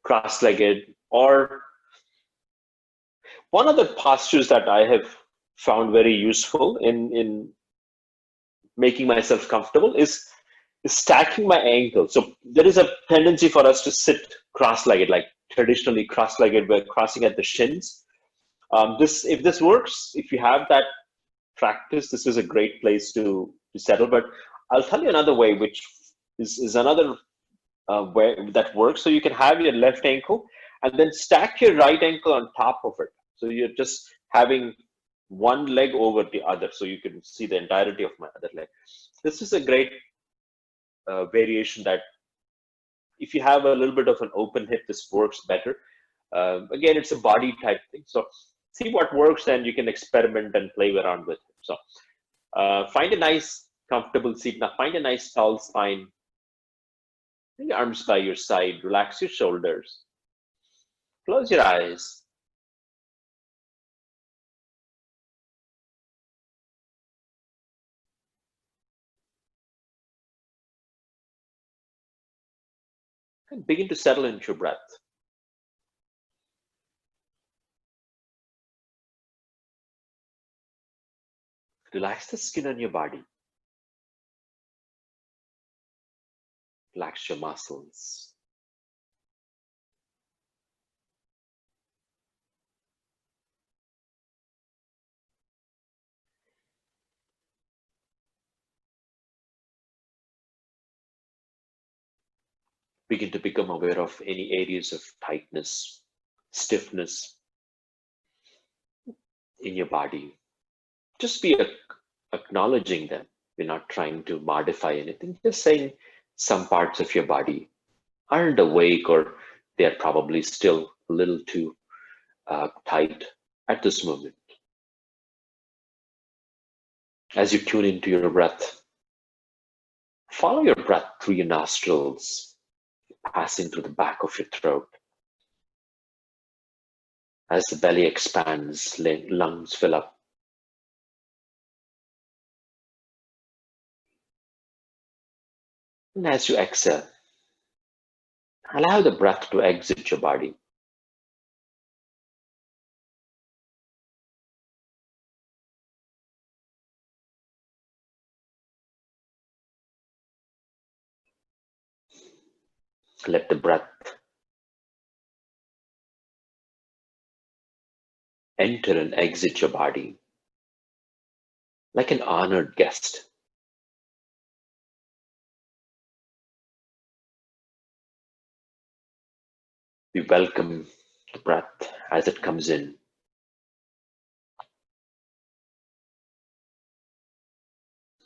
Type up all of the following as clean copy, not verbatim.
cross-legged, or one of the postures that I have found very useful in making myself comfortable is stacking my ankles. So there is a tendency for us to sit cross-legged, like traditionally cross-legged, we're crossing at the shins. If this works, if you have that practice, this is a great place to settle. But I'll tell you another way, which is another way that works. So you can have your left ankle and then stack your right ankle on top of it. So you're just having one leg over the other, so you can see the entirety of my other leg. This is a great variation that if you have a little bit of an open hip, this works better. Again, it's a body type thing. So see what works, and you can experiment and play around with it. So find a nice, comfortable seat. Now find a nice tall spine. Bring your arms by your side. Relax your shoulders. Close your eyes. And begin to settle into your breath. Relax the skin on your body. Relax your muscles. Begin to become aware of any areas of tightness, stiffness in your body. Just be acknowledging them. You're not trying to modify anything, just saying some parts of your body aren't awake, or they're probably still a little too tight at this moment. As you tune into your breath, follow your breath through your nostrils, passing through the back of your throat. As the belly expands, lungs fill up. And as you exhale, allow the breath to exit your body. Let the breath enter and exit your body like an honored guest. We welcome the breath as it comes in.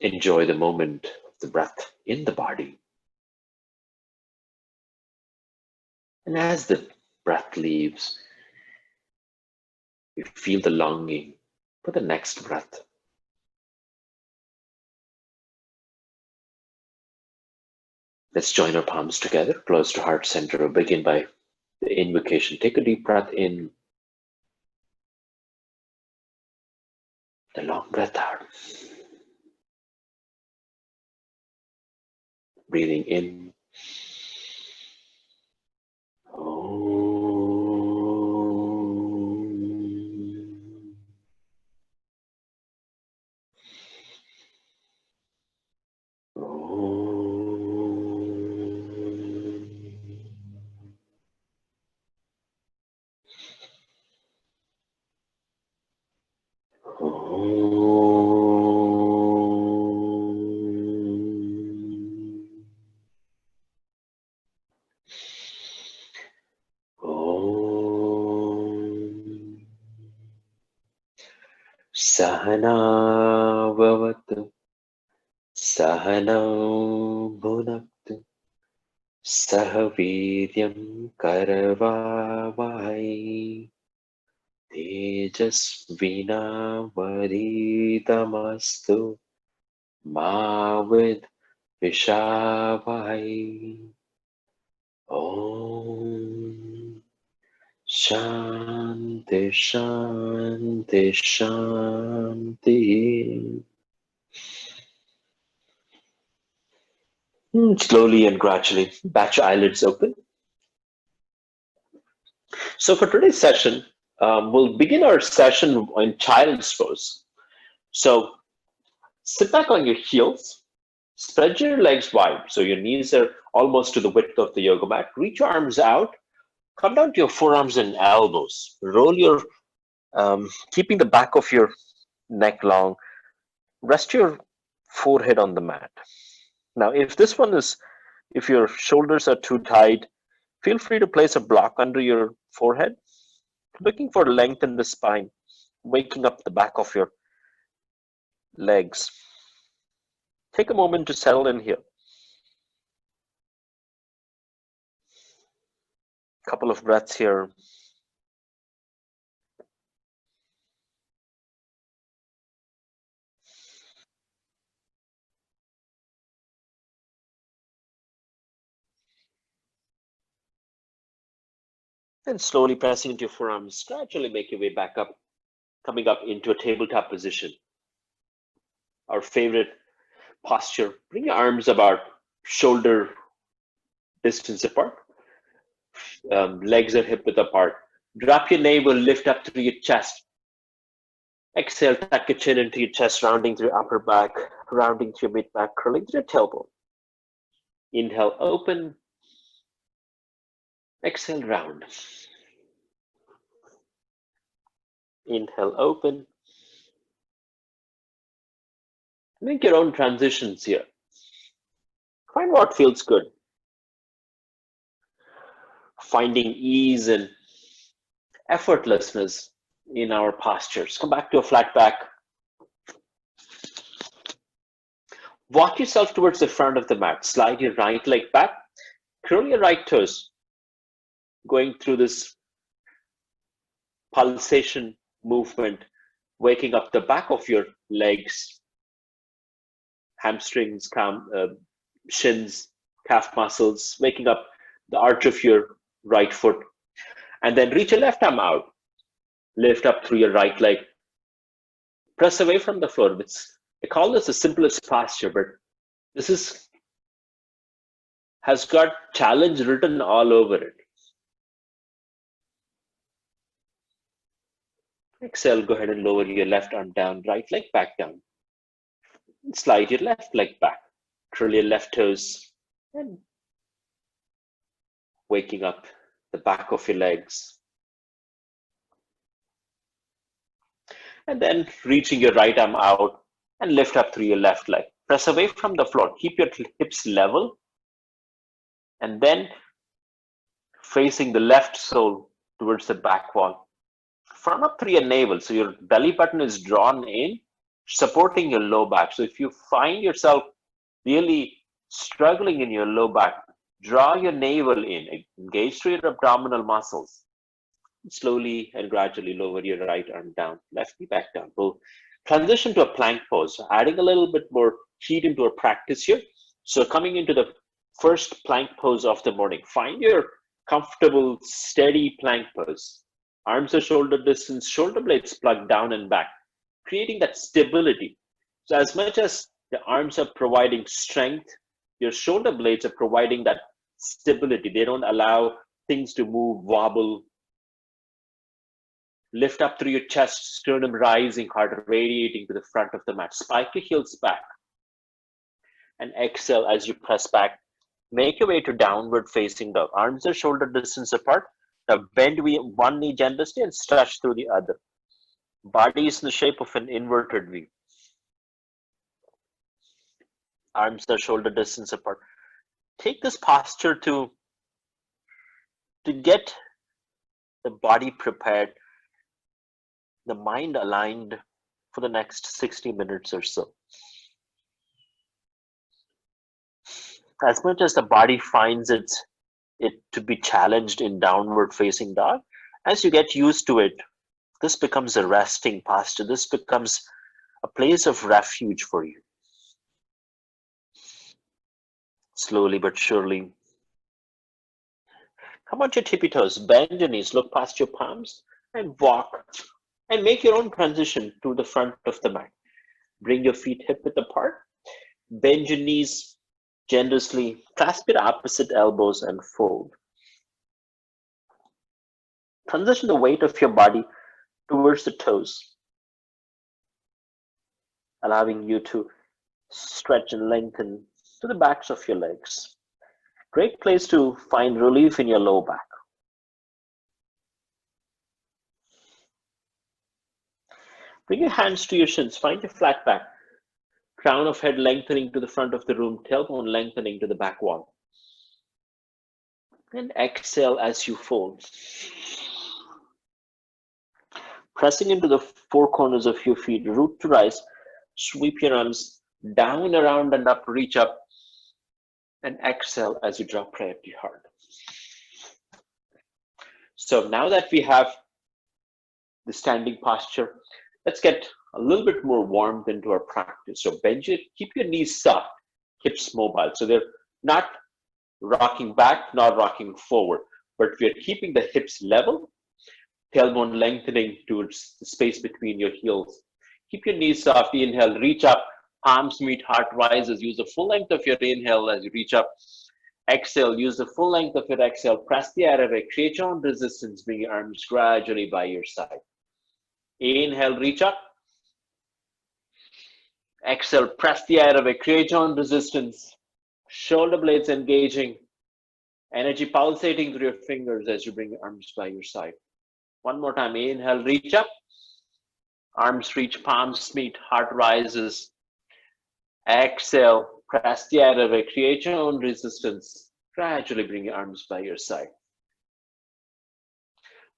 Enjoy the moment of the breath in the body. And as the breath leaves, we feel the longing for the next breath. Let's join our palms together, close to heart center. We'll begin by the invocation. Take a deep breath in. The long breath out. Breathing in. Sahana Bhavatu Sahanau Bhunaktu Sahaviryam Karavavai Tejasvina Varitamastu Mavid Vishavai. Om Shanti Shanti Shanti. Slowly and gradually, batch your eyelids open. So for today's session, we'll begin our session in child's pose. So sit back on your heels, spread your legs wide so your knees are almost to the width of the yoga mat. Reach your arms out, come down to your forearms and elbows. Roll your, keeping the back of your neck long. Rest your forehead on the mat. Now, if your shoulders are too tight, feel free to place a block under your forehead, looking for length in the spine, waking up the back of your legs. Take a moment to settle in here. Couple of breaths here. And slowly pressing into your forearms, gradually make your way back up, coming up into a tabletop position. Our favorite posture. Bring your arms about shoulder distance apart. Legs are hip width apart. Drop your navel, lift up through your chest. Exhale, tuck your chin into your chest, rounding through your upper back, rounding through your mid back, curling through your tailbone. Inhale, open. Exhale, round. Inhale, open. Make your own transitions here. Find what feels good. Finding ease and effortlessness in our postures. Come back to a flat back. Walk yourself towards the front of the mat. Slide your right leg back. Curl your right toes. Going through this pulsation movement, waking up the back of your legs, hamstrings, shins, calf muscles, waking up the arch of your right foot. And then reach your left arm out. Lift up through your right leg. Press away from the floor. I call this the simplest posture, but this has got challenge written all over it. Exhale, go ahead and lower your left arm down, right leg back down. Slide your left leg back. Curl your left toes and waking up the back of your legs. And then reaching your right arm out and lift up through your left leg. Press away from the floor. Keep your hips level. And then facing the left sole towards the back wall. Front up through your navel. So your belly button is drawn in, supporting your low back. So if you find yourself really struggling in your low back, draw your navel in, engage through your abdominal muscles. Slowly and gradually lower your right arm down, left knee back down. We'll transition to a plank pose, adding a little bit more heat into our practice here. So coming into the first plank pose of the morning, find your comfortable, steady plank pose. Arms are shoulder distance, shoulder blades plugged down and back, creating that stability. So as much as the arms are providing strength, your shoulder blades are providing that stability. They don't allow things to move, wobble. Lift up through your chest, sternum rising, heart radiating to the front of the mat. Spike your heels back. And exhale as you press back. Make your way to downward facing dog. Arms are shoulder distance apart. Now bend one knee generously and stretch through the other. Body is in the shape of an inverted V. Arms are shoulder distance apart. Take this posture to get the body prepared, the mind aligned for the next 60 minutes or so. As much as the body finds it to be challenged in downward facing dog, as you get used to it, this becomes a resting posture. This becomes a place of refuge for you. Slowly but surely. Come on to your tippy toes, bend your knees, look past your palms and walk and make your own transition to the front of the mat. Bring your feet hip width apart, bend your knees, Generously clasp your opposite elbows and fold. Transition the weight of your body towards the toes, allowing you to stretch and lengthen to the backs of your legs. Great place to find relief in your low back. Bring your hands to your shins. Find your flat back. Crown of head lengthening to the front of the room. Tailbone lengthening to the back wall. And exhale as you fold. Pressing into the four corners of your feet. Root to rise. Sweep your arms down, around, and up. Reach up. And exhale as you drop right to your heart. So now that we have the standing posture, let's get a little bit more warmth into our practice. So bend your, keep your knees soft, hips mobile. So they're not rocking back, not rocking forward, but we're keeping the hips level, tailbone lengthening towards the space between your heels. Keep your knees soft. Inhale, reach up, palms meet, heart rises. Use the full length of your inhale as you reach up. Exhale, use the full length of your exhale. Press the airway, create your own resistance. Bring your arms gradually by your side. Inhale, reach up. Exhale, press the airway, create your own resistance. Shoulder blades engaging. Energy pulsating through your fingers as you bring your arms by your side. One more time. Inhale, reach up. Arms reach, palms meet, heart rises. Exhale, press the airway, create your own resistance. Gradually bring your arms by your side.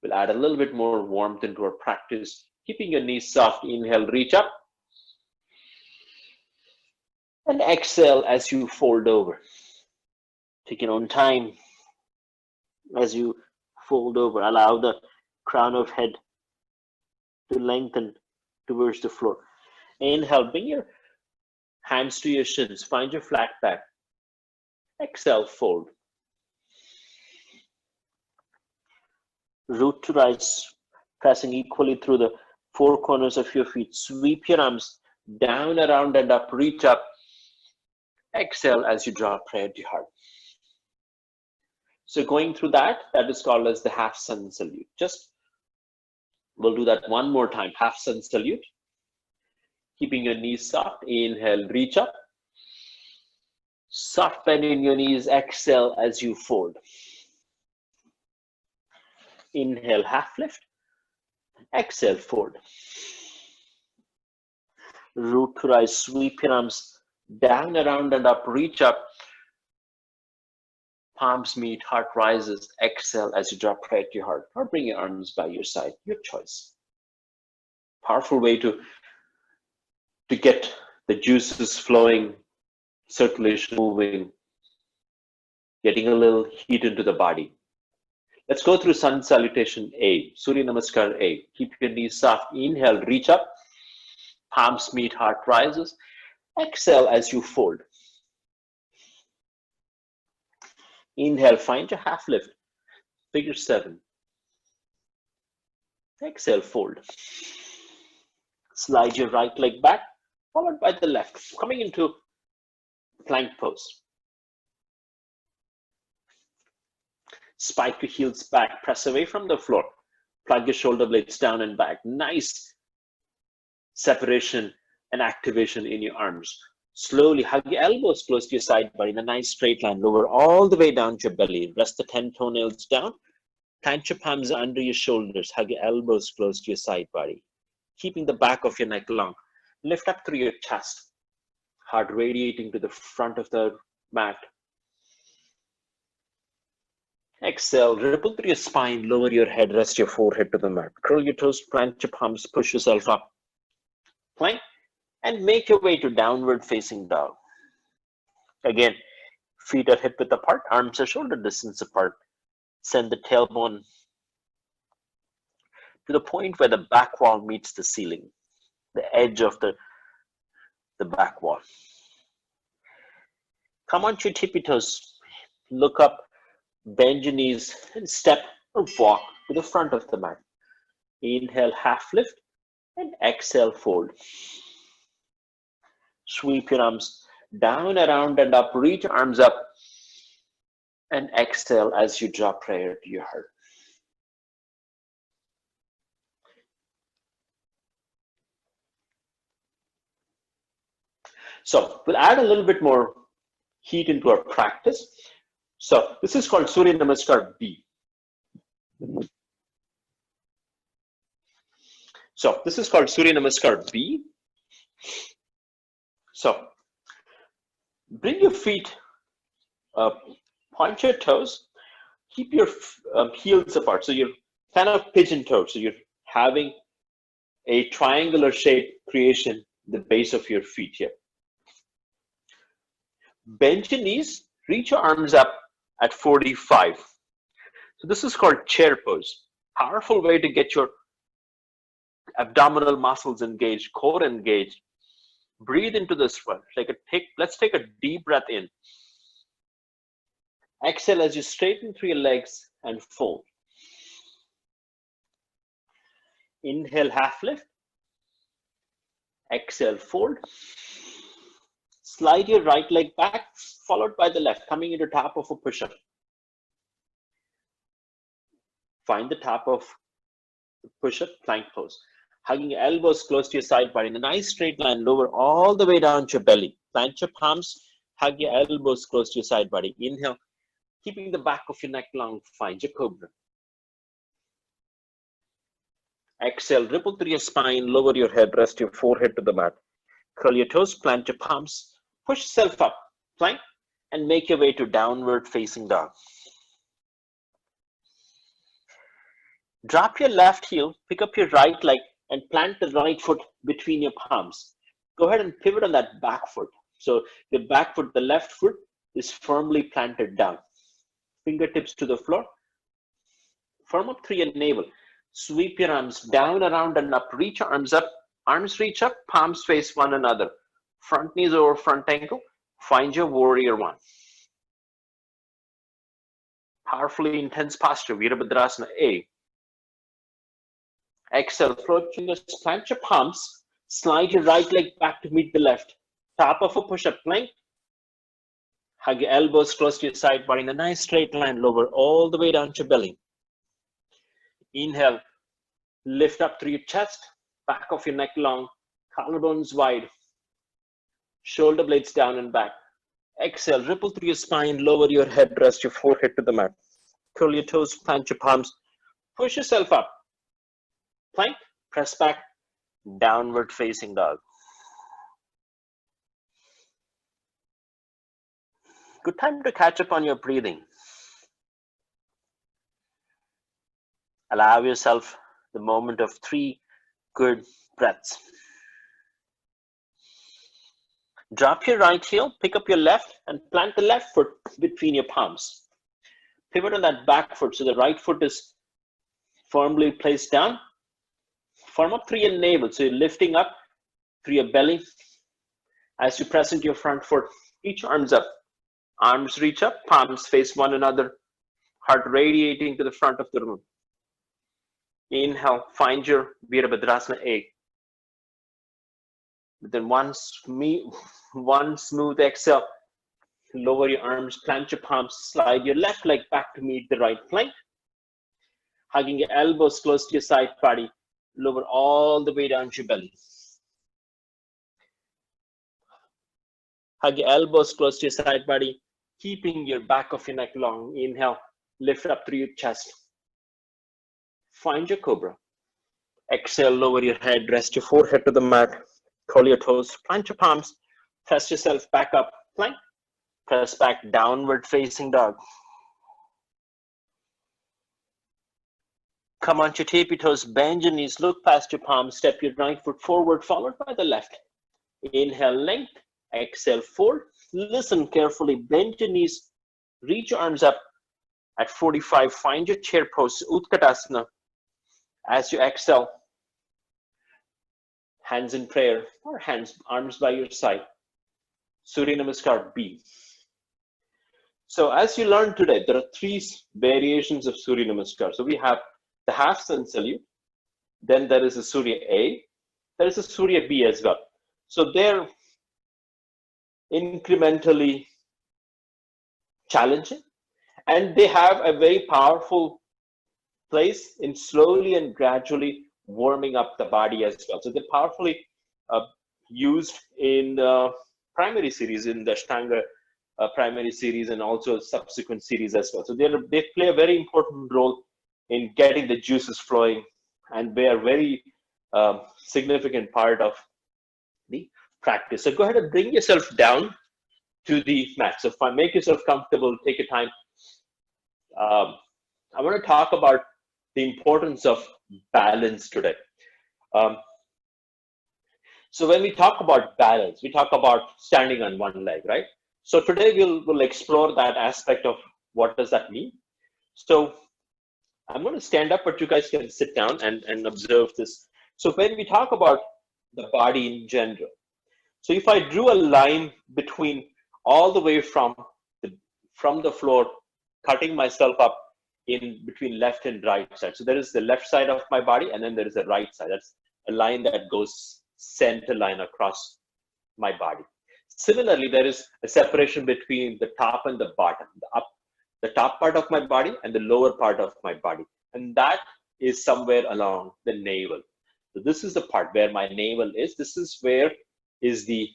We'll add a little bit more warmth into our practice. Keeping your knees soft. Inhale, reach up. And exhale as you fold over. Take your own time as you fold over. Allow the crown of head to lengthen towards the floor. Inhale, bring your hands to your shins. Find your flat back. Exhale, fold. Root to rise, pressing equally through the four corners of your feet. Sweep your arms down, around, and up. Reach up. Exhale as you draw prayer to your heart. So going through that is called as the half sun salute. We'll do that one more time. Half sun salute. Keeping your knees soft. Inhale, reach up. Soft bend in your knees. Exhale as you fold. Inhale, half lift. Exhale, fold. Root to rise. Sweep your arms down, around, and up. Reach up. Palms meet, heart rises. Exhale as you drop right to your heart, or bring your arms by your side. Your choice. Powerful way to get the juices flowing, circulation moving, getting a little heat into the body. Let's go through sun salutation A, Surya Namaskar A. Keep your knees soft. Inhale, reach up. Palms meet, heart rises. Exhale as you fold. Inhale, find your half lift. Figure 7. Exhale, fold. Slide your right leg back, followed by the left, coming into plank pose. Spike your heels back, press away from the floor. Plug your shoulder blades down and back. Nice separation and activation in your arms. Slowly hug your elbows close to your side body in a nice straight line. Lower all the way down to your belly. Rest the 10 toenails down. Plant your palms under your shoulders. Hug your elbows close to your side body. Keeping the back of your neck long. Lift up through your chest. Heart radiating to the front of the mat. Exhale, ripple through your spine. Lower your head. Rest your forehead to the mat. Curl your toes. Plant your palms. Push yourself up. Plank. And make your way to downward facing dog. Again, feet are hip width apart, arms are shoulder distance apart. Send the tailbone to the point where the back wall meets the ceiling, the edge of the back wall. Come onto your tippy toes, look up, bend your knees, and step or walk to the front of the mat. Inhale, half lift, and exhale, fold. Sweep your arms Down, around, and up. Reach arms up. And exhale as you draw prayer to your heart. So we'll add a little bit more heat into our practice. So this is called Surya Namaskar B. So this is called Surya Namaskar B. So bring your feet up, point your toes, keep your heels apart. So you're kind of pigeon toed. So you're having a triangular shape creation at the base of your feet here. Bend your knees, reach your arms up at 45. So this is called chair pose. Powerful way to get your abdominal muscles engaged, core engaged. Breathe into this one. Let's take a deep breath in. Exhale as you straighten through your legs and fold. Inhale, half lift. Exhale, fold. Slide your right leg back, followed by the left, coming into top of a push-up. Find the top of the push-up, plank pose. Hugging your elbows close to your side body in a nice straight line, lower all the way down to your belly. Plant your palms, hug your elbows close to your side body. Inhale, keeping the back of your neck long, find your cobra. Exhale, ripple through your spine, lower your head, rest your forehead to the mat. Curl your toes, plant your palms, push yourself up, plank, and make your way to downward facing dog. Drop your left heel, pick up your right leg, and plant the right foot between your palms. Go ahead and pivot on that back foot. So the back foot, the left foot, is firmly planted down. Fingertips to the floor. Firm up through your navel. Sweep your arms down, around, and up. Reach your arms up. Arms reach up, palms face one another. Front knees over front ankle. Find your warrior one. Powerfully intense posture, Virabhadrasana A. Exhale, float fingers, plant your palms. Slide your right leg back to meet the left. Top of a push-up plank. Hug your elbows close to your side body in a nice straight line, lower all the way down to your belly. Inhale, lift up through your chest, back of your neck long, collarbones wide, shoulder blades down and back. Exhale, ripple through your spine, lower your head, rest your forehead to the mat. Curl your toes, plant your palms, push yourself up. Plank, press back, downward facing dog. Good time to catch up on your breathing. Allow yourself the moment of 3 good breaths. Drop your right heel, pick up your left, and plant the left foot between your palms. Pivot on that back foot so the right foot is firmly placed down. Firm up through your navel, so you're lifting up through your belly. As you press into your front foot, reach arms up. Arms reach up, palms face one another, heart radiating to the front of the room. Inhale, find your Virabhadrasana A. Then one smooth exhale, lower your arms, plant your palms, slide your left leg back to meet the right plank. Hugging your elbows close to your side body, lower all the way down to your belly. Hug your elbows close to your side body, keeping your back of your neck long. Inhale, lift up through your chest. Find your cobra. Exhale, lower your head, rest your forehead to the mat. Curl your toes, plant your palms, press yourself back up, plank. Press back, downward facing dog. Come onto your tippy toes, bend your knees, look past your palms, step your right foot forward, followed by the left. Inhale, length. Exhale, fold. Listen carefully, bend your knees, reach your arms up at 45. Find your chair pose, Utkatasana. As you exhale, hands in prayer or arms by your side. Surya Namaskar B. So as you learned today, there are 3 variations of Surya Namaskar. So we have the half sun salute, then there is a Surya A, there is a Surya B as well. So there incrementally challenging, and they have a very powerful place in slowly and gradually warming up the body as well. So they're powerfully uh, used in primary series, in the Ashtanga primary series, and also subsequent series as well. So they play a very important role in getting the juices flowing, and they are very significant part of the practice. So go ahead and bring yourself down to the mat. So make yourself comfortable, take your time. Um, I want to talk about the importance of balance today. Um, so when we talk about balance, we talk about standing on one leg, right? So today we'll explore that aspect of what does that mean. So I'm going to stand up, but you guys can sit down and observe this. So when we talk about the body in general, so if I drew a line between all the way from the floor, cutting myself up in between left and right side. So there is the left side of my body, and then there is the right side. That's a line that goes center line across my body. Similarly, there is a separation between the top and the bottom, the top part of my body and the lower part of my body, and that is somewhere along the navel. So this is the part where my navel is. This is where is the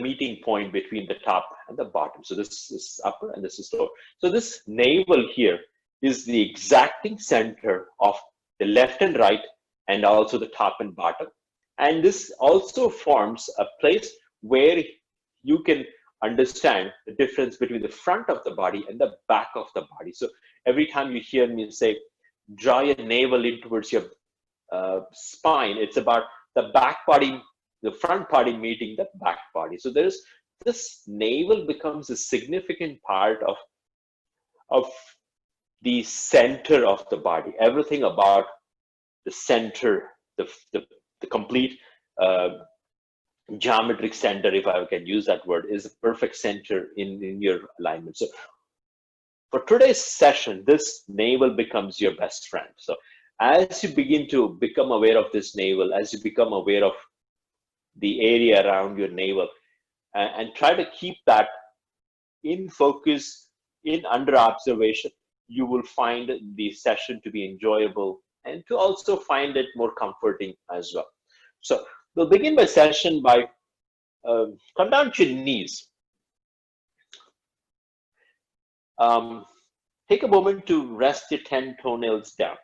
meeting point between the top and the bottom. So this is upper and this is lower. So this navel here is the exacting center of the left and right, and also the top and bottom. And this also forms a place where you can understand the difference between the front of the body and the back of the body. So every time you hear me say, draw your navel in towards your spine, it's about the back body, the front body meeting the back body. So there's this navel becomes a significant part of the center of the body. Everything about the center, the complete geometric center, if I can use that word, is a perfect center in your alignment. So for today's session, this navel becomes your best friend. So as you begin to become aware of this navel, as you become aware of the area around your navel, and try to keep that in focus, in under observation, you will find the session to be enjoyable and to also find it more comforting as well. So we'll begin my session by come down to your knees. Take a moment to rest your 10 toenails down.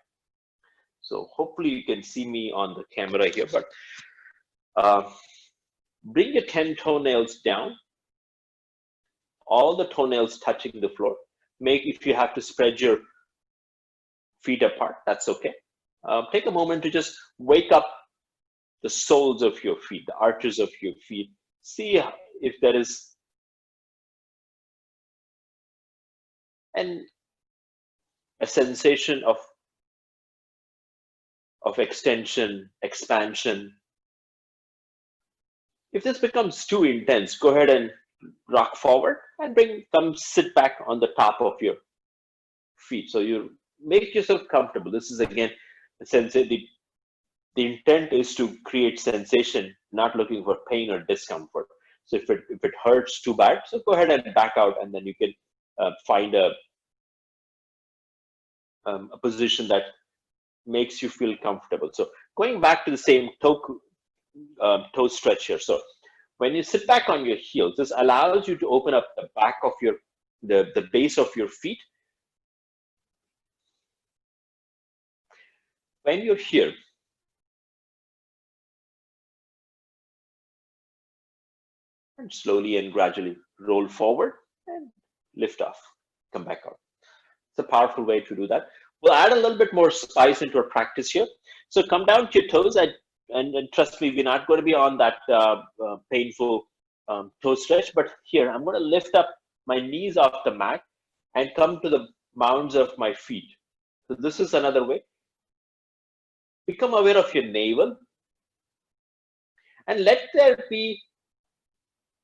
So hopefully you can see me on the camera here, but bring your 10 toenails down, all the toenails touching the floor. If you have to spread your feet apart, that's okay. Take a moment to just wake up the soles of your feet, the arches of your feet. See if there is a sensation of extension, expansion. If this becomes too intense, go ahead and rock forward and come sit back on the top of your feet. So you make yourself comfortable. This is again the intent is to create sensation, not looking for pain or discomfort. So if it hurts too bad, so go ahead and back out, and then you can find a position that makes you feel comfortable. So going back to the same toe stretch here. So when you sit back on your heels, this allows you to open up the back of the base of your feet. When you're here, and slowly and gradually roll forward and lift off, come back out. It's a powerful way to do that. We'll add a little bit more spice into our practice here. So come down to your toes, and trust me, we're not going to be on that painful toe stretch, but here I'm going to lift up my knees off the mat and come to the mounds of my feet. So this is another way. Become aware of your navel, and let there be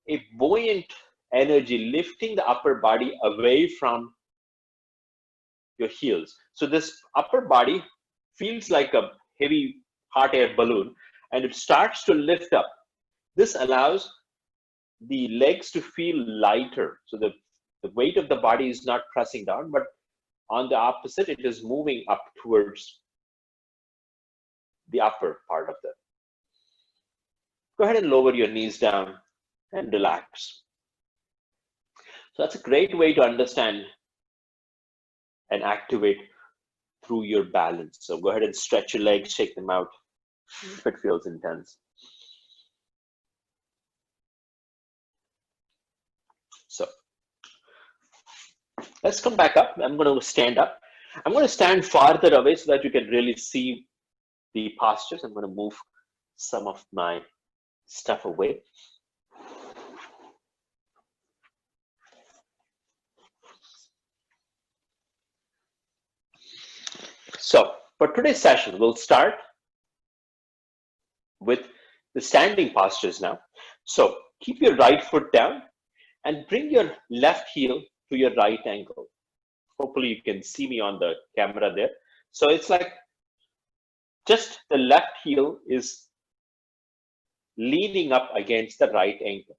a buoyant energy lifting the upper body away from your heels. So this upper body feels like a heavy hot air balloon, and it starts to lift up. This allows the legs to feel lighter. So the weight of the body is not pressing down, but on the opposite, it is moving up towards the upper part of the. Go ahead and lower your knees down and relax. So that's a great way to understand and activate through your balance. So go ahead and stretch your legs, shake them out if it feels intense. So let's come back up. I'm going to stand up. I'm going to stand farther away so that you can really see the postures. I'm going to move some of my stuff away. So for today's session, we'll start with the standing postures now. So keep your right foot down and bring your left heel to your right ankle. Hopefully you can see me on the camera there. So it's like just the left heel is leaning up against the right ankle.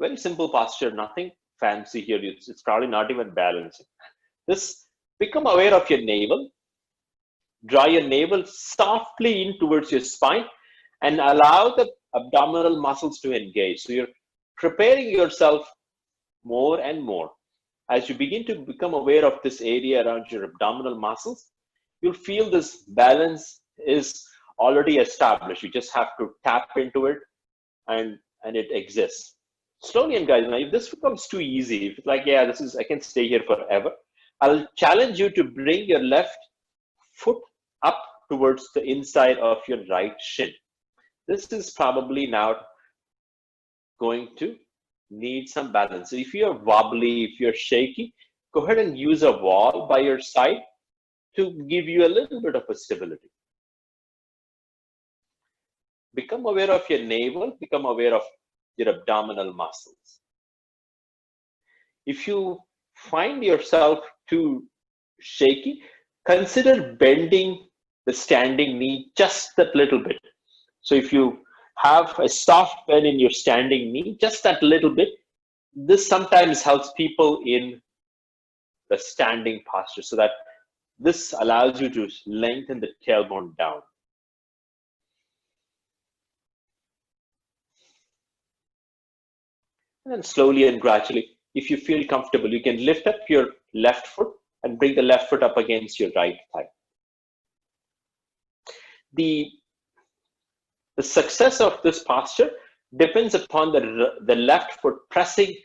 Very simple posture, nothing fancy here. It's probably not even balancing. This, become aware of your navel. Draw your navel softly in towards your spine and allow the abdominal muscles to engage. So you're preparing yourself more and more. As you begin to become aware of this area around your abdominal muscles, you'll feel this balance is already established. You just have to tap into it and it exists. Slowly, and guys, now if this becomes too easy, if it's like, yeah, I can stay here forever, I'll challenge you to bring your left foot up towards the inside of your right shin. This is probably now going to need some balance. So if you're wobbly, if you're shaky, go ahead and use a wall by your side to give you a little bit of a stability. Become aware of your navel, become aware of your abdominal muscles. If you find yourself too shaky, consider bending the standing knee just that little bit. So if you have a soft bend in your standing knee, just that little bit, this sometimes helps people in the standing posture, so that this allows you to lengthen the tailbone down. And then slowly and gradually, if you feel comfortable, you can lift up your left foot and bring the left foot up against your right thigh. The success of this posture depends upon the left foot pressing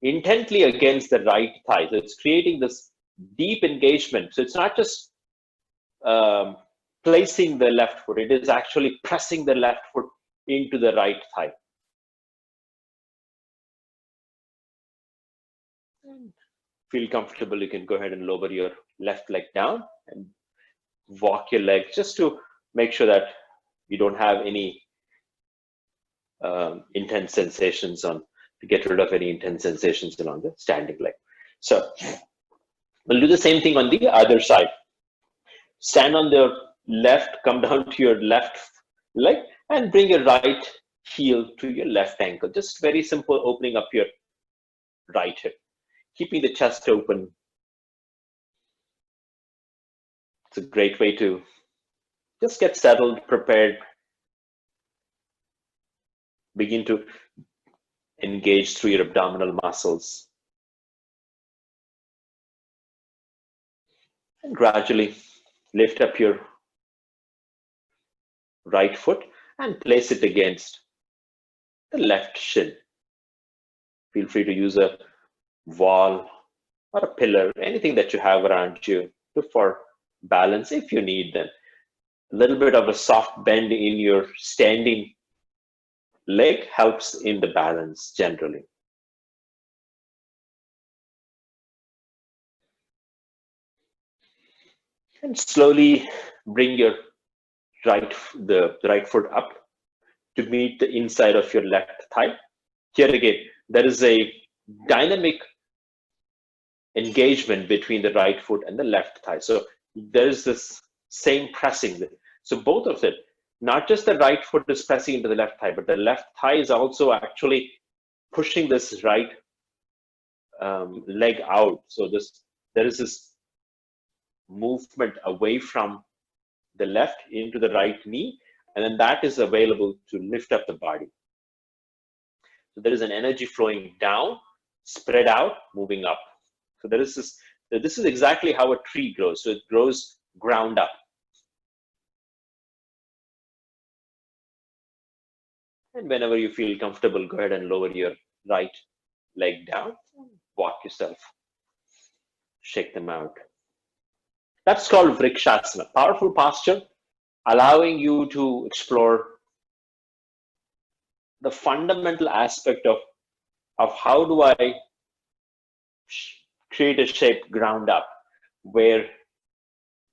intently against the right thigh. So it's creating this deep engagement. So it's not just placing the left foot, it is actually pressing the left foot into the right thigh. Feel comfortable, you can go ahead and lower your left leg down and walk your legs just to make sure that you don't have any intense sensations to get rid of any intense sensations along the standing leg. So we'll do the same thing on the other side. Stand on the left, come down to your left leg and bring your right heel to your left ankle. Just very simple, opening up your right hip, keeping the chest open. It's a great way to just get settled, prepared, begin to engage through your abdominal muscles. And gradually lift up your right foot and place it against the left shin. Feel free to use a wall or a pillar, anything that you have around you for balance if you need them. A little bit of a soft bend in your standing leg helps in the balance generally. And slowly bring your the right foot up to meet the inside of your left thigh. Here again, there is a dynamic engagement between the right foot and the left thigh. So there is this same pressing. So both of it, Not just the right foot is pressing into the left thigh, but the left thigh is also actually pushing this right leg out. So there is this movement away from the left into the right knee, and then that is available to lift up the body. So there is an energy flowing down, spread out, moving up. So there is this is exactly how a tree grows. So it grows ground up. And whenever you feel comfortable, go ahead and lower your right leg down, walk yourself, shake them out. That's called Vrikshasana, powerful posture, allowing you to explore the fundamental aspect of how do I create a shape ground up, where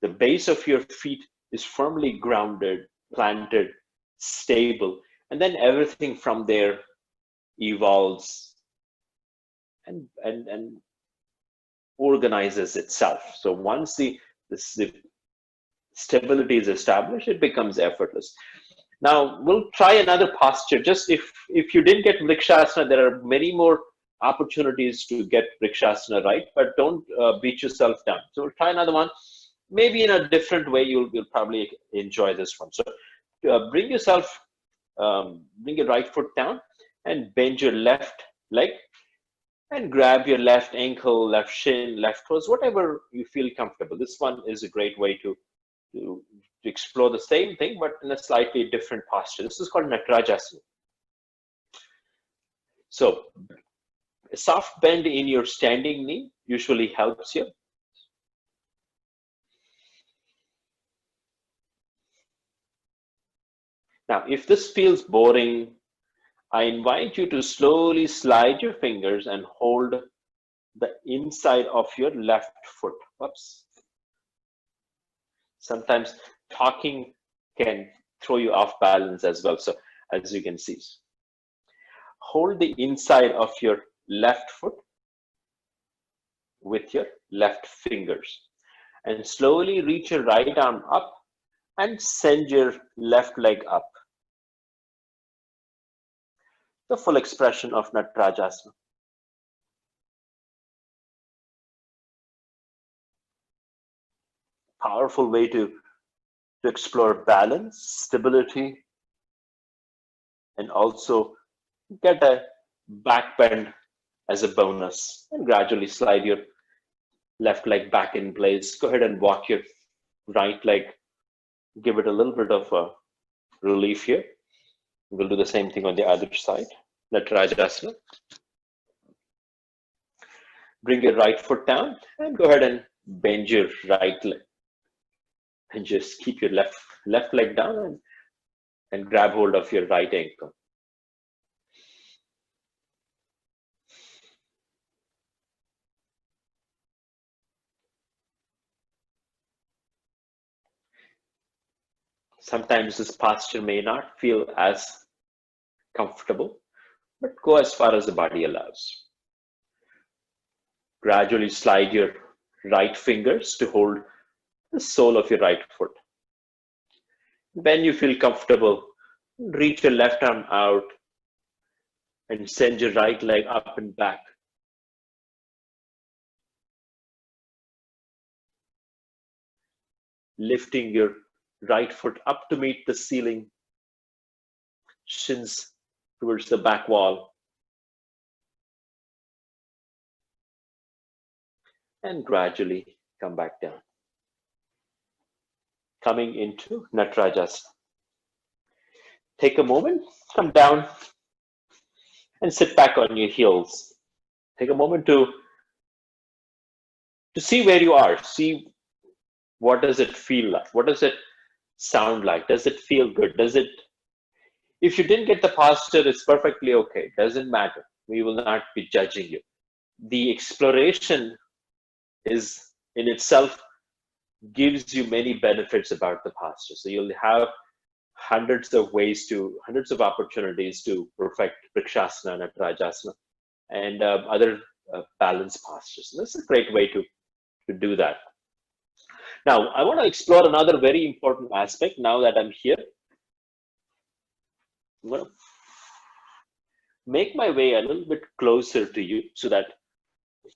the base of your feet is firmly grounded, planted, stable, and then everything from there evolves and organizes itself. So once the stability is established, it becomes effortless. Now we'll try another posture. Just if you didn't get Vrikshasana, there are many more opportunities to get Vrikshasana right, but don't beat yourself down. So we'll try another one. Maybe in a different way, you'll probably enjoy this one. So bring yourself, bring your right foot down and bend your left leg and grab your left ankle, left shin, left toes, whatever you feel comfortable. This one is a great way to explore the same thing, but in a slightly different posture. This is called Natarajasana. So a soft bend in your standing knee usually helps you. Now, if this feels boring, I invite you to slowly slide your fingers and hold the inside of your left foot. Whoops. Sometimes talking can throw you off balance as well. So as you can see, hold the inside of your left foot with your left fingers and slowly reach your right arm up and send your left leg up. The full expression of Natarajasana. Powerful way to explore balance, stability, and also get a back bend as a bonus, and gradually slide your left leg back in place. Go ahead and walk your right leg, give it a little bit of a relief here. We'll do the same thing on the other side. Natarajasana. Bring your right foot down and go ahead and bend your right leg. And just keep your left leg down and grab hold of your right ankle. Sometimes this posture may not feel as comfortable, but go as far as the body allows. Gradually slide your right fingers to hold the sole of your right foot. When you feel comfortable, reach your left arm out and send your right leg up and back. Lifting your right foot up to meet the ceiling, shins towards the back wall. And gradually come back down. Coming into Natarajasana. Take a moment, come down and sit back on your heels. Take a moment to see where you are. See what does it feel like? What does it sound like? Does it feel good? If you didn't get the posture, it's perfectly okay. Doesn't matter. We will not be judging you. The exploration is in itself gives you many benefits about the posture. So you'll have hundreds of opportunities to perfect Vrikshasana, Natarajasana, and other balance postures. So this is a great way to do that. Now, I want to explore another very important aspect now that I'm here. I'm going to make my way a little bit closer to you so that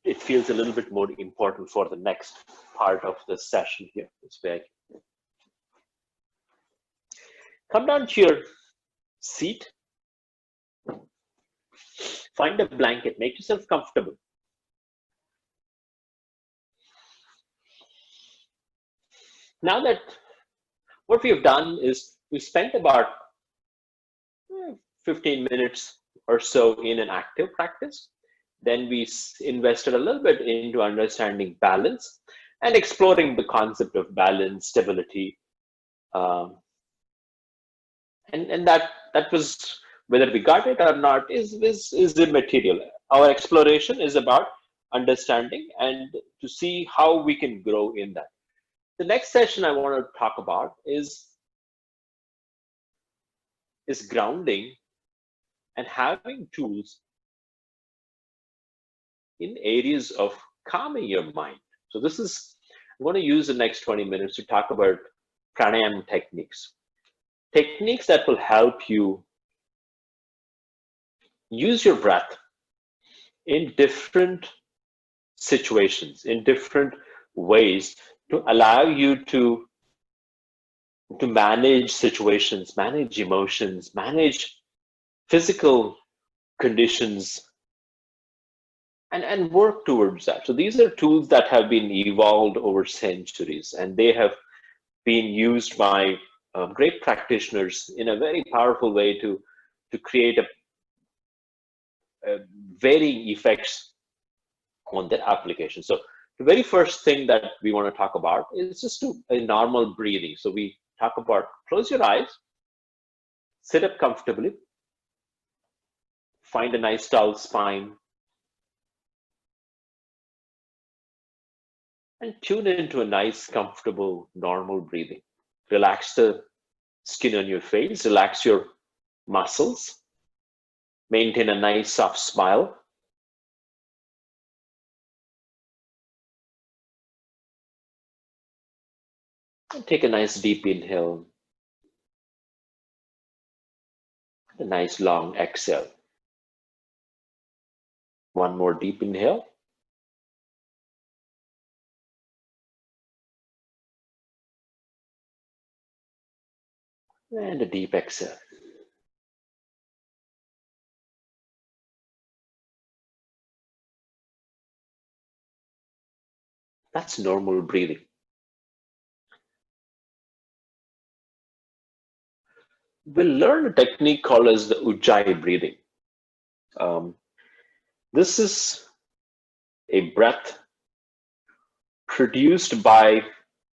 it feels a little bit more important for the next part of the session here. This way, come down to your seat, find a blanket, make yourself comfortable. Now that what we've done is we spent about 15 minutes or so in an active practice. Then we invested a little bit into understanding balance and exploring the concept of balance, stability, and that was, whether we got it or not is immaterial. Our exploration is about understanding and to see how we can grow in that. The next session I want to talk about is grounding and having tools in areas of calming your mind. So this is, I'm going to use the next 20 minutes to talk about pranayam techniques. Techniques that will help you use your breath in different situations, in different ways to allow you to manage situations, manage emotions, manage physical conditions, and work towards that. So these are tools that have been evolved over centuries, and they have been used by great practitioners in a very powerful way to create varying effects on their application. So the very first thing that we want to talk about is just a normal breathing. So we talk about close your eyes, sit up comfortably, find a nice tall spine, and tune into a nice, comfortable, normal breathing. Relax the skin on your face, relax your muscles, maintain a nice, soft smile. And take a nice, deep inhale, a nice, long exhale. One more deep inhale. And a deep exhale. That's normal breathing. We'll learn a technique called as the Ujjayi breathing. This is a breath produced by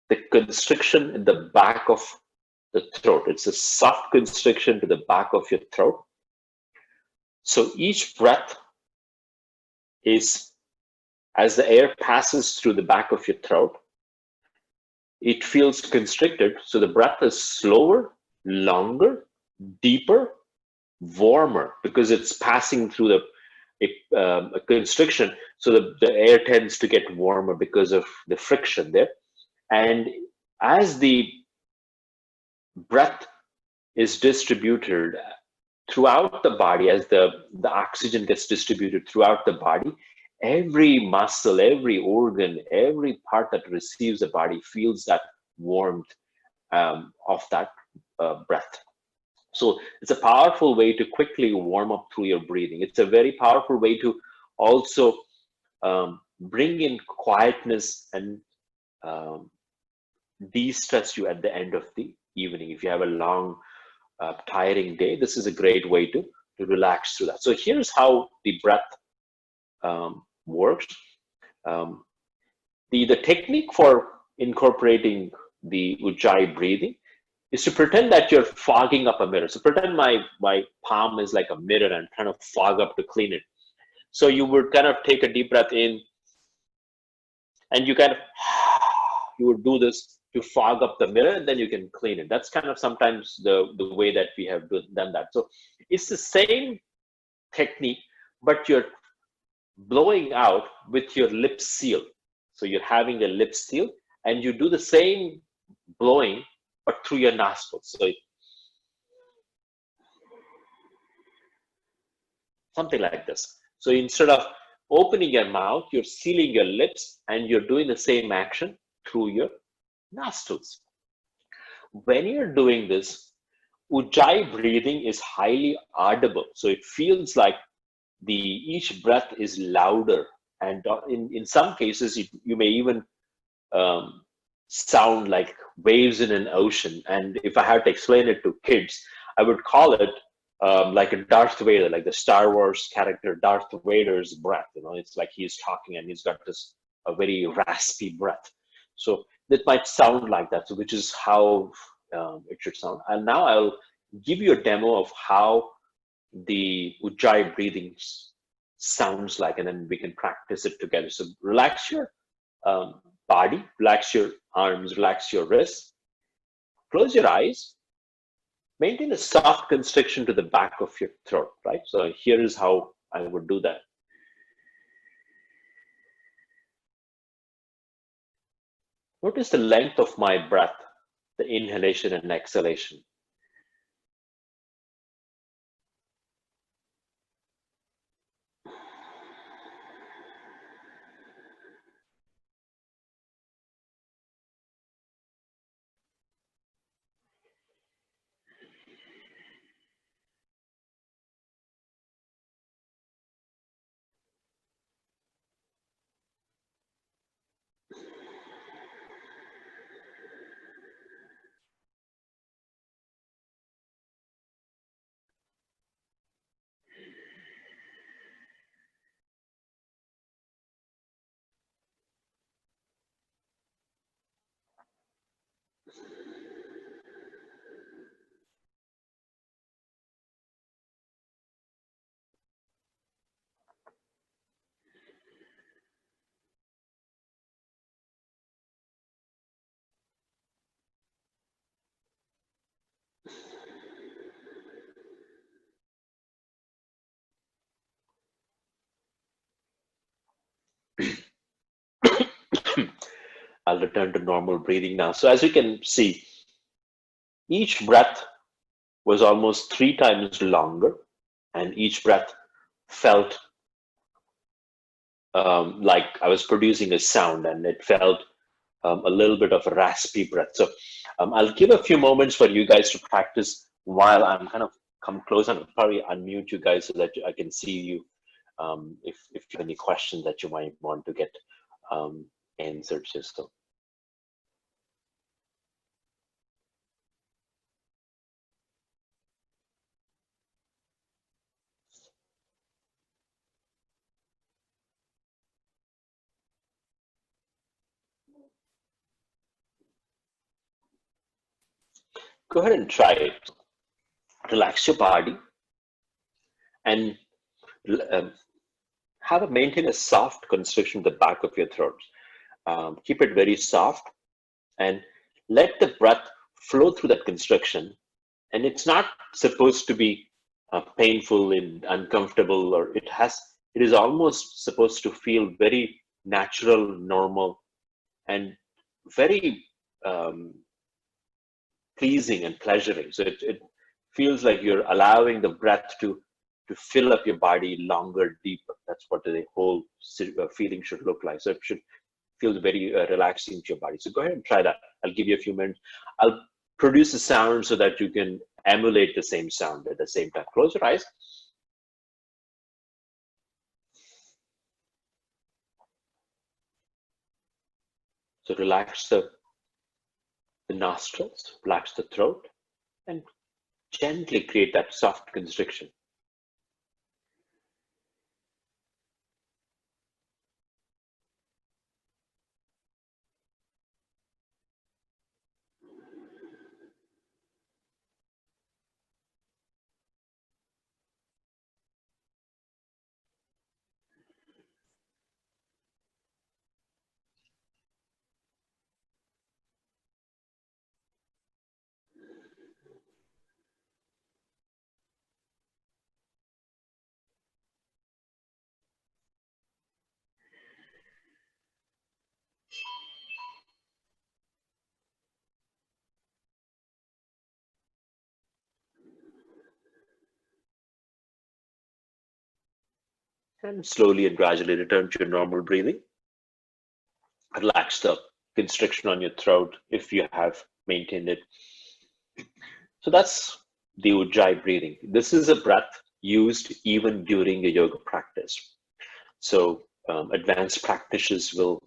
the constriction in the back of the throat. It's a soft constriction to the back of your throat. So each breath is, as the air passes through the back of your throat, it feels constricted. So the breath is slower, longer, deeper, warmer, because it's passing through a constriction. So the air tends to get warmer because of the friction there. And as the breath is distributed throughout the body, as the oxygen gets distributed throughout the body, every muscle, every organ, every part that receives the body feels that warmth of that breath. So it's a powerful way to quickly warm up through your breathing. It's a very powerful way to also bring in quietness and de-stress you at the end of the evening. If you have a long, tiring day, this is a great way to relax through that. So here's how the breath works. The technique for incorporating the Ujjayi breathing is to pretend that you're fogging up a mirror. So pretend my palm is like a mirror and trying to fog up to clean it. So you would kind of take a deep breath in, and you you would do this to fog up the mirror, and then you can clean it. That's kind of sometimes the way that we have done that. So it's the same technique, but you're blowing out with your lip seal. So you're having a lip seal, and you do the same blowing, but through your nostrils. So something like this. So instead of opening your mouth, you're sealing your lips and you're doing the same action through your nostrils. When you're doing this, Ujjayi breathing is highly audible. So it feels like each breath is louder. And in some cases, you may even um, sound like waves in an ocean. And if I had to explain it to kids, I would call it like a Darth Vader, like the Star Wars character Darth Vader's breath. It's like he's talking and he's got this a very raspy breath. So that might sound like that, so which is how it should sound. And now I'll give you a demo of how the Ujjayi breathing sounds like, and then we can practice it together. So relax your body, relax your arms, relax your wrists, close your eyes, maintain a soft constriction to the back of your throat, right? So here is how I would do that. Notice the length of my breath, the inhalation and exhalation. I'll return to normal breathing now. So as you can see, each breath was almost 3 times longer, and each breath felt like I was producing a sound, and it felt a little bit of a raspy breath. So I'll give a few moments for you guys to practice while I'm kind of come close, and I'll probably unmute you guys so that I can see you if you have any questions that you might want to get answered. So go ahead and try it. Relax your body and um, maintain a soft constriction at the back of your throat. Keep it very soft and let the breath flow through that constriction. And it's not supposed to be painful and uncomfortable, or it is almost supposed to feel very natural, normal, and very pleasing and pleasuring. So it feels like you're allowing the breath to fill up your body longer, deeper. That's what the whole feeling should look like. So it should feel very relaxing to your body. So go ahead and try that. I'll give you a few minutes. I'll produce a sound so that you can emulate the same sound at the same time. Close your eyes. So relax the nostrils, relax the throat, and gently create that soft constriction. and slowly and gradually return to your normal breathing. Relax the constriction on your throat if you have maintained it. So that's the Ujjayi breathing. This is a breath used even during a yoga practice. So advanced practitioners will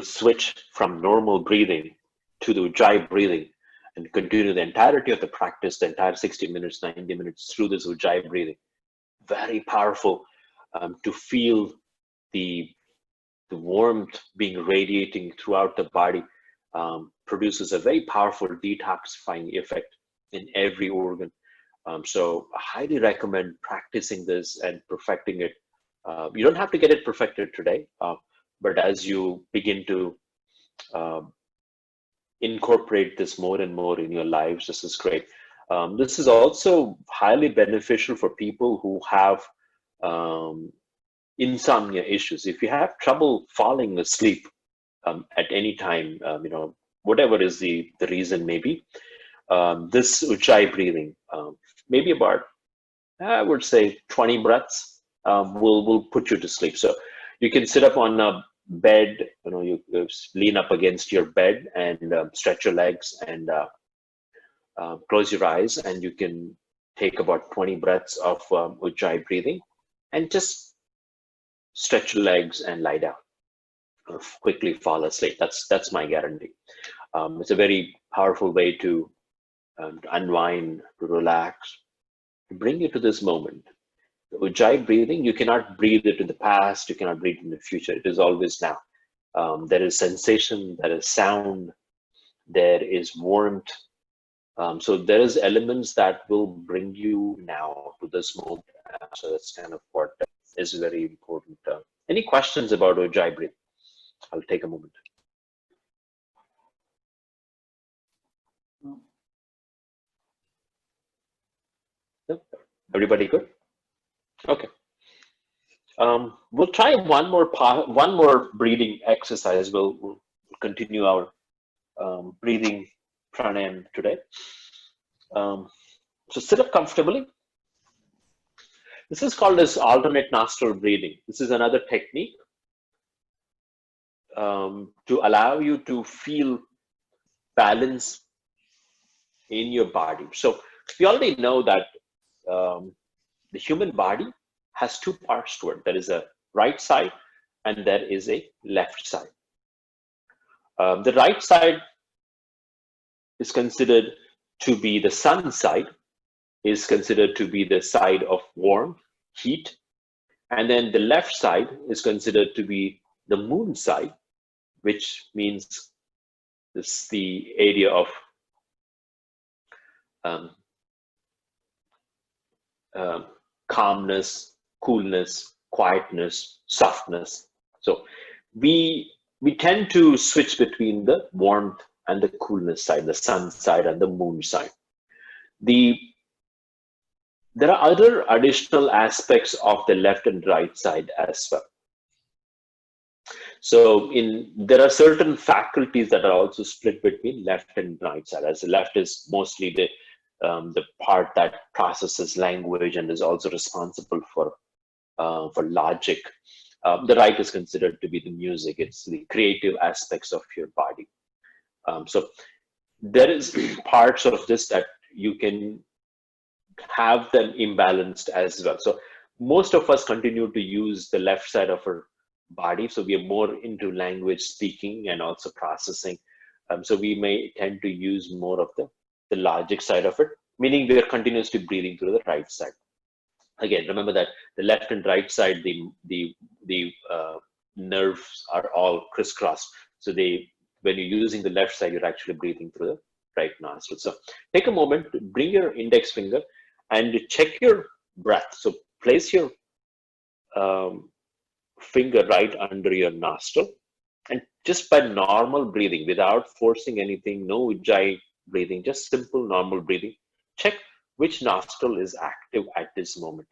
switch from normal breathing to the Ujjayi breathing and continue the entirety of the practice, the entire 60 minutes, 90 minutes through this Ujjayi breathing. Very powerful to feel the warmth being radiating throughout the body, produces a very powerful detoxifying effect in every organ. So I highly recommend practicing this and perfecting it. You don't have to get it perfected today, but as you begin to uh, incorporate this more and more in your lives, this is great. This is also highly beneficial for people who have um, insomnia issues. If you have trouble falling asleep at any time, whatever is the reason, maybe this Ujjayi breathing, maybe about, I would say, 20 breaths will put you to sleep. So you can sit up on a bed, you lean up against your bed and stretch your legs and close your eyes, and you can take about 20 breaths of Ujjayi breathing and just stretch your legs and lie down. Quickly fall asleep. That's my guarantee. It's a very powerful way to unwind, to relax, to bring you to this moment. The Ujjayi breathing, you cannot breathe it in the past, you cannot breathe it in the future. It is always now. There is sensation, there is sound, there is warmth. So there is elements that will bring you now to this moment. So that's kind of what is very important. Any questions about Ujjayi breathing? I'll take a moment. Yep. Everybody good? Okay. We'll try one more breathing exercise. We'll continue our breathing pranayam today. So sit up comfortably. This is called as alternate nostril breathing. This is another technique to allow you to feel balance in your body. So we already know that the human body has two parts to it. There is a right side and there is a left side. The right side is considered to be the sun side, is considered to be the side of warmth, heat, and then the left side is considered to be the moon side, which means this the area of um, uh, calmness, coolness, quietness, softness. So we tend to switch between the warmth and the coolness side, the sun side and the moon side. There are other additional aspects of the left and right side as well. So there are certain faculties that are also split between left and right side. As the left is mostly the part that processes language and is also responsible for logic. The right is considered to be the music. It's the creative aspects of your body. So there is parts of this that you can have them imbalanced as well. So most of us continue to use the left side of our body. So we are more into language speaking and also processing. So we may tend to use more of the logic side of it, meaning we are continuously breathing through the right side. Again, remember that the left and right side, the nerves are all crisscrossed. So when you're using the left side, you're actually breathing through the right nostril. So take a moment, bring your index finger and check your breath. So place your finger right under your nostril, and just by normal breathing, without forcing anything, no Ujjayi breathing, just simple normal breathing, check which nostril is active at this moment.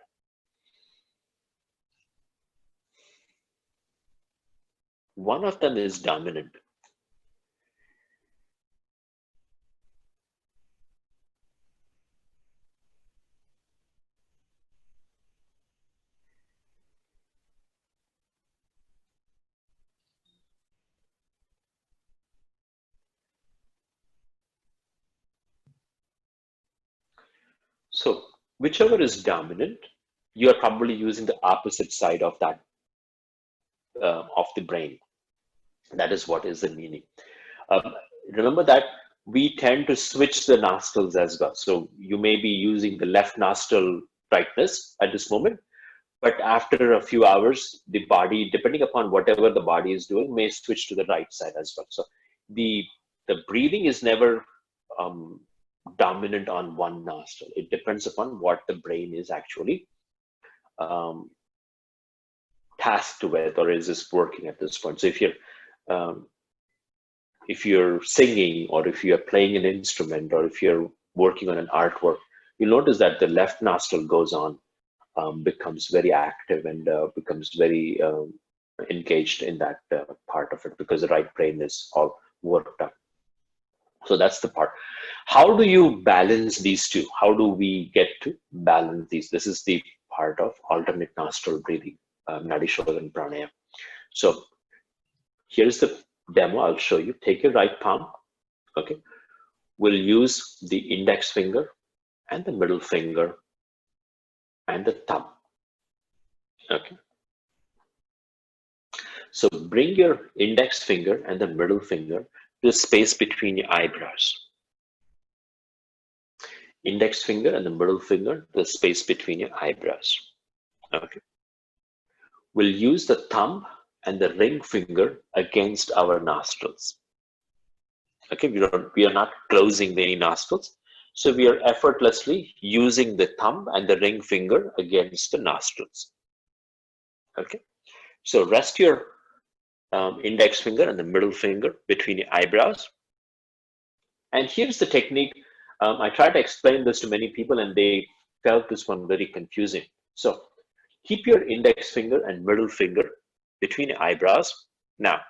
One of them is dominant. So whichever is dominant, you are probably using the opposite side of that of the brain. That is what is the meaning. Um, Remember that we tend to switch the nostrils as well. So you may be using the left nostril brightness at this moment, but after a few hours, the body, depending upon whatever the body is doing, may switch to the right side as well. So the the breathing is never um, dominant on one nostril. It depends upon what the brain is actually um, tasked with or is just working at this point. So um, if you're singing or if you're playing an instrument or if you're working on an artwork, you'll notice that the left nostril goes on, becomes very active and becomes very engaged in that part of it because the right brain is all worked up. So that's the part. How do you balance these two? How do we get to balance these? This is the part of alternate nostril breathing, Nadi Shodhana Pranayam. So here's the demo. I'll show you. Take your right palm. Okay. We'll use the index finger and the middle finger and the thumb. Okay. So bring your index finger and the middle finger to the space between your eyebrows. Index finger and the middle finger to the space between your eyebrows. Okay. We'll use the thumb and the ring finger against our nostrils. Okay, we are not closing any nostrils. So we are effortlessly using the thumb and the ring finger against the nostrils. Okay, so rest your index finger and the middle finger between your eyebrows. And here's the technique. I tried to explain this to many people and they felt this one very confusing. So keep your index finger and middle finger between your eyebrows. Now,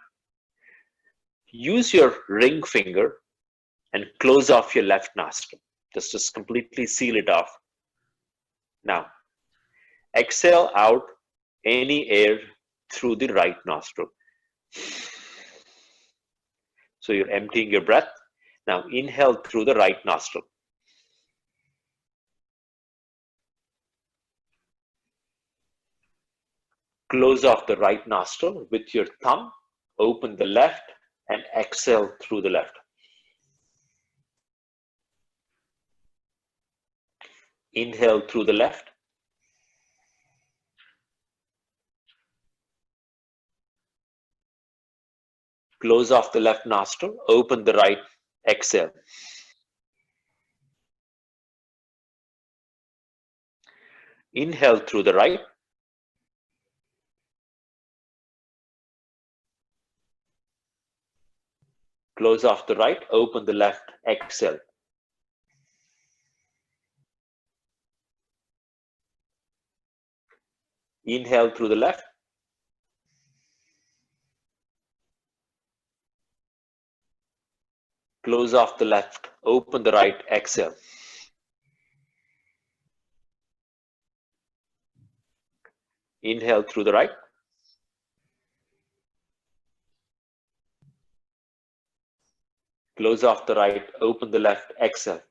use your ring finger and close off your left nostril. Just completely seal it off. Now, exhale out any air through the right nostril. So you're emptying your breath. Now inhale through the right nostril. Close off the right nostril with your thumb. Open the left and exhale through the left. Inhale through the left. Close off the left nostril. Open the right. Exhale. Inhale through the right. Close off the right. Open the left. Exhale. Inhale through the left. Close off the left. Open the right. Exhale. Inhale through the right. Close off the right. Open the left. Exhale.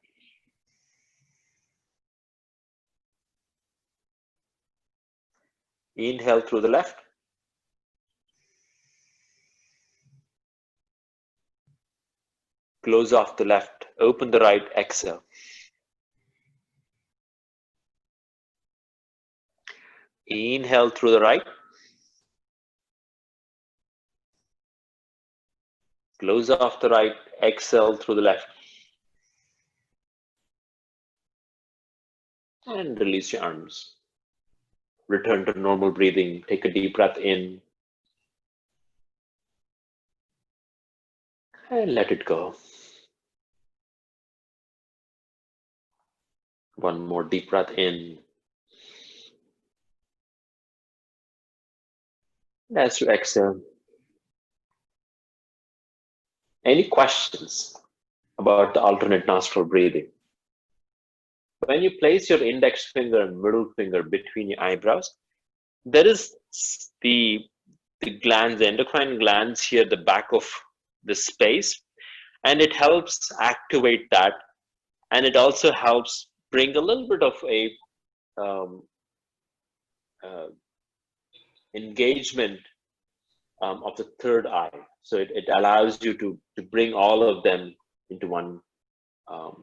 Inhale through the left. Close off the left. Open the right. Exhale. Inhale through the right. Close off the right. Exhale through the left. And release your arms. Return to normal breathing. Take a deep breath in. And let it go. One more deep breath in. As you exhale. Any questions about the alternate nostril breathing? When you place your index finger and middle finger between your eyebrows, there is the glands, the endocrine glands here, the back of the space, and it helps activate that, and it also helps bring a little bit of a um, uh, engagement of the third eye. So it allows you to bring all of them into one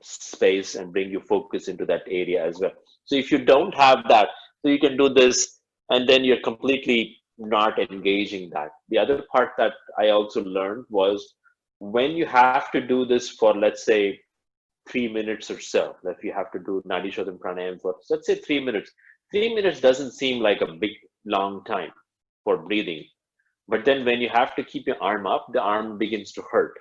space and bring your focus into that area as well. So if you don't have that, so you can do this and then you're completely not engaging that. The other part that I also learned was when you have to do this for, let's say, 3 minutes or so, if you have to do Nadi Shodhana Pranayam for, let's say, 3 minutes. 3 minutes doesn't seem like a big, long time for breathing. But then when you have to keep your arm up, the arm begins to hurt.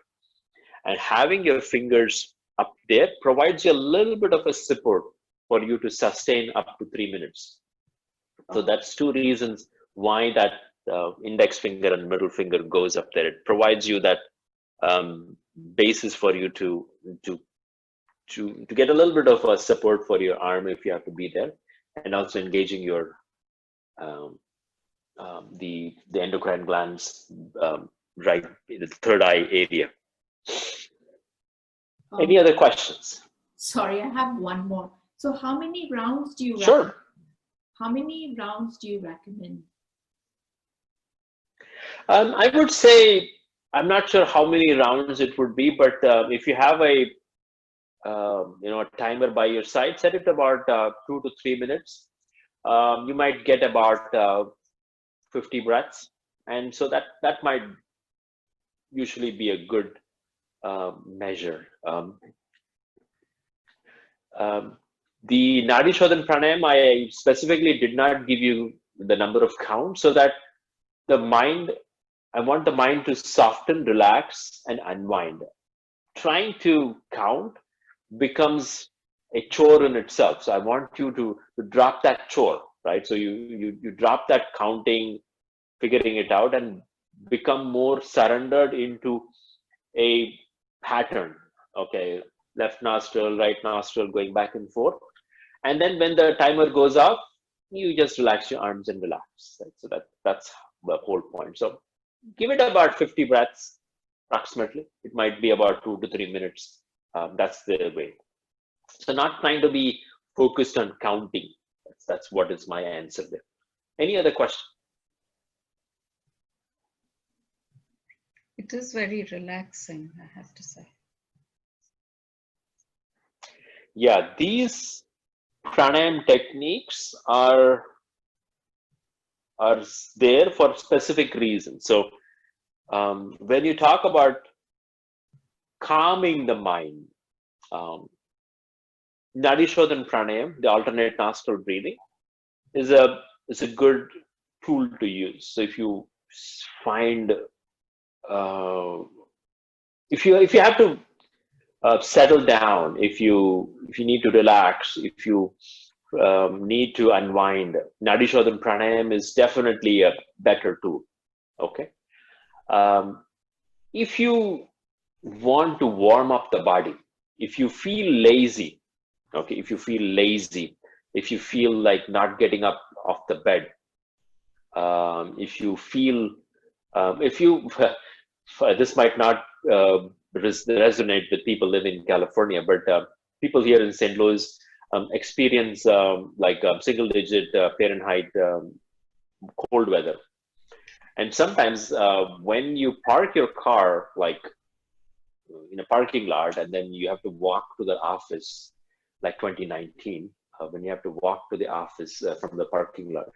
And having your fingers up there provides you a little bit of a support for you to sustain up to 3 minutes. So that's two reasons why that index finger and middle finger goes up there. It provides you that basis for you to get a little bit of a support for your arm if you have to be there, and also engaging your the endocrine glands right in the third eye area. Any other questions? Sorry, I have one more. So how many rounds do you Sure. recommend? How many rounds do you recommend? I would say, I'm not sure how many rounds it would be, but if you have a a timer by your side, set it about 2 to 3 minutes. You might get about 50 breaths, and so that might usually be a good measure. The Nadi Shodhana Pranayam, I specifically did not give you the number of counts, so that the mind, I want the mind to soften, relax, and unwind. Trying to count becomes a chore in itself. So I want you to drop that chore, right? So you drop that counting, figuring it out, and become more surrendered into a pattern. Okay, left nostril, right nostril, going back and forth. And then when the timer goes off, you just relax your arms and relax. Right? So that's the whole point. So give it about 50 breaths approximately. It might be about 2 to 3 minutes. That's the way. So not trying to be focused on counting. That's what is my answer there. Any other question? It is very relaxing, I have to say. Yeah, these pranayam techniques are there for specific reasons. So when you talk about calming the mind, Nadi Shodhana Pranayam, the alternate nostril breathing, is a good tool to use. So if you find if you have to settle down, if you need to relax, if you need to unwind, Nadi Shodhana Pranayam is definitely a better tool. Okay. If you want to warm up the body, if you feel lazy, okay, if you feel like not getting up off the bed, if you feel, this might not resonate with people living in California, but people here in St. Louis experience single-digit Fahrenheit cold weather. And sometimes when you park your car, like in a parking lot, and then you have to walk to the office, like 2019, when you have to walk to the office from the parking lot,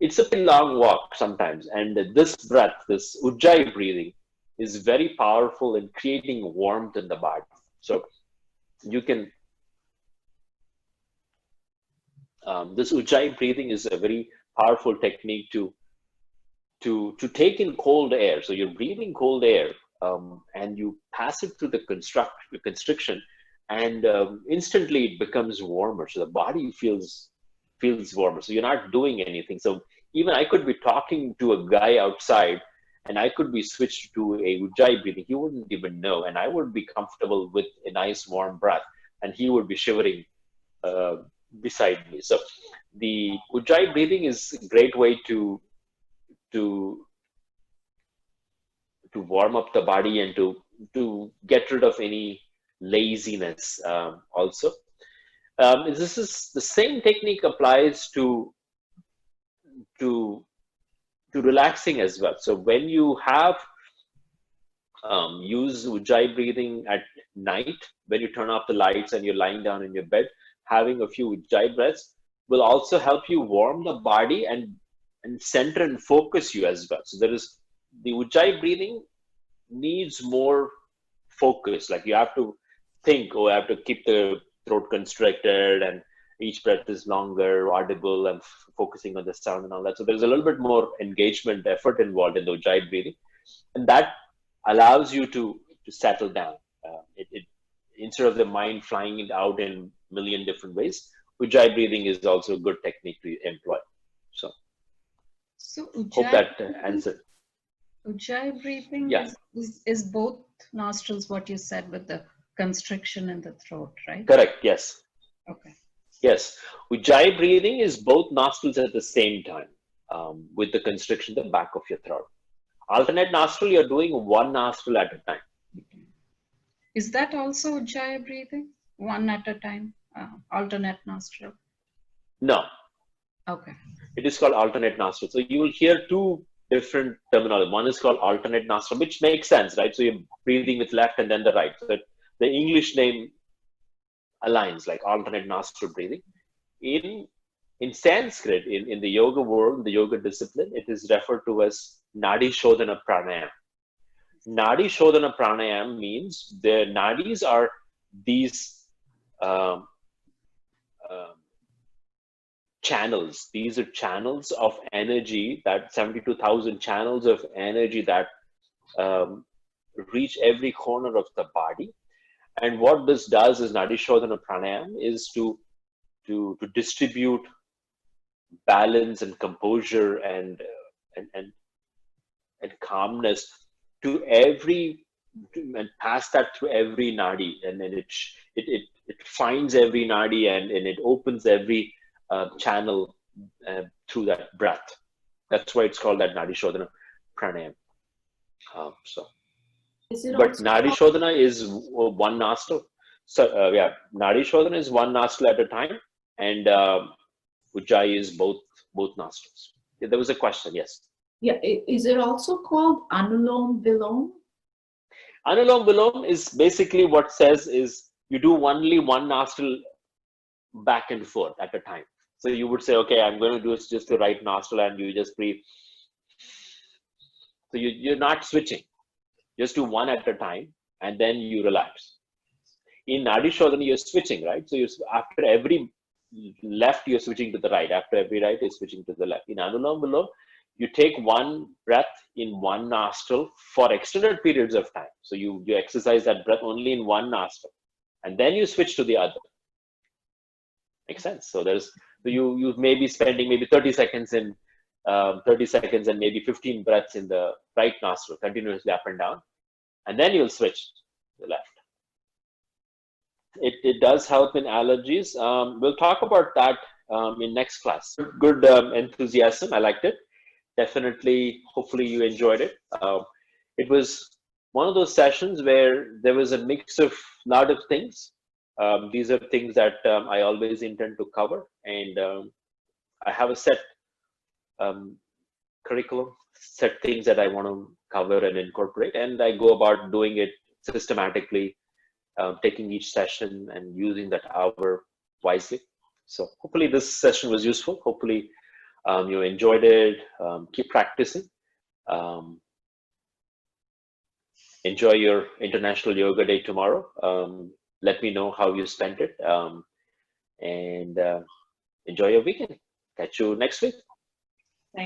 it's a pretty long walk sometimes. And this breath, this Ujjayi breathing, is very powerful in creating warmth in the body. So you can, this Ujjayi breathing is a very powerful technique to take in cold air. So you're breathing cold air, and you pass it through the constriction, and instantly it becomes warmer. So the body feels warmer. So you're not doing anything. So even I could be talking to a guy outside, and I could be switched to a Ujjayi breathing. He wouldn't even know, and I would be comfortable with a nice warm breath, and he would be shivering beside me. So the Ujjayi breathing is a great way to warm up the body and to get rid of any laziness also. This is the same technique applies to relaxing as well. So when you have use Ujjayi breathing at night, when you turn off the lights and you're lying down in your bed, having a few Ujjayi breaths will also help you warm the body and center and focus you as well. So there is the Ujjayi breathing needs more focus. Like you have to think, oh, I have to keep the throat constricted, and each breath is longer, audible, and focusing on the sound and all that. So there's a little bit more engagement effort involved in the Ujjayi breathing, and that allows you to settle down. It instead of the mind flying it out in a million different ways, Ujjayi breathing is also a good technique to employ. So So hope that answered. Ujjayi breathing Yeah, is both nostrils, what you said with the constriction in the throat, right? correct. Yes. Okay. Yes, Ujjayi breathing is both nostrils at the same time, with the constriction in the back of your throat. Alternate nostril, you're doing one nostril at a time. Is that also Ujjayi breathing? One at a time, alternate nostril? No, Okay. it is called alternate nostril. So you will hear two different terminology. One is called alternate nostril, which makes sense, right? So you're breathing with left and then the right. So the English name aligns, like alternate nostril breathing. In Sanskrit, in the yoga world, the yoga discipline, it is referred to as Nadi Shodhana Pranayam. Nadi Shodhana Pranayam means the nadis are these um, um, channels. These are channels of energy, that 72,000 channels of energy that um, reach every corner of the body. And what this does is Nadi Shodhana Pranayam is to distribute balance and composure and, and, and calmness to every, and pass that through every nadi, and then it finds every nadi, and it opens every channel through that breath. That's why it's called that Nadi Shodhana Pranayam. So, Is it but also Nadi called, Shodhana is one nostril. So yeah, Nadi Shodhana is one nostril at a time, and Ujjayi is both nostrils. Yeah, there was a question. Yes. yeah, is it also called Anulom Vilom? Anulom Vilom is basically what says is you do only one nostril back and forth at a time. So you would say, okay, I'm going to do just the right nostril, and you just breathe. So you're not switching. Just do one at a time, and then you relax. In Nadi Shodhana, you're switching, right? So after every left, you're switching to the right. After every right, you're switching to the left. In Anulom Vilom, you take one breath in one nostril for extended periods of time. So you exercise that breath only in one nostril, and then you switch to the other. Makes sense. So you may be spending maybe 30 seconds in 30 seconds and maybe 15 breaths in the right nostril continuously up and down, and then you'll switch to the left. It does help in allergies. We'll talk about that in next class. Good enthusiasm. I liked it. Definitely. Hopefully you enjoyed it. It was one of those sessions where there was a mix of lot of things. These are things that I always intend to cover, and I have a set curriculum, set things that I want to cover and incorporate, and I go about doing it systematically, taking each session and using that hour wisely. So hopefully this session was useful. Hopefully you enjoyed it. Keep practicing. Enjoy your International Yoga Day tomorrow. Let me know how you spent it, and enjoy your weekend. Catch you next week.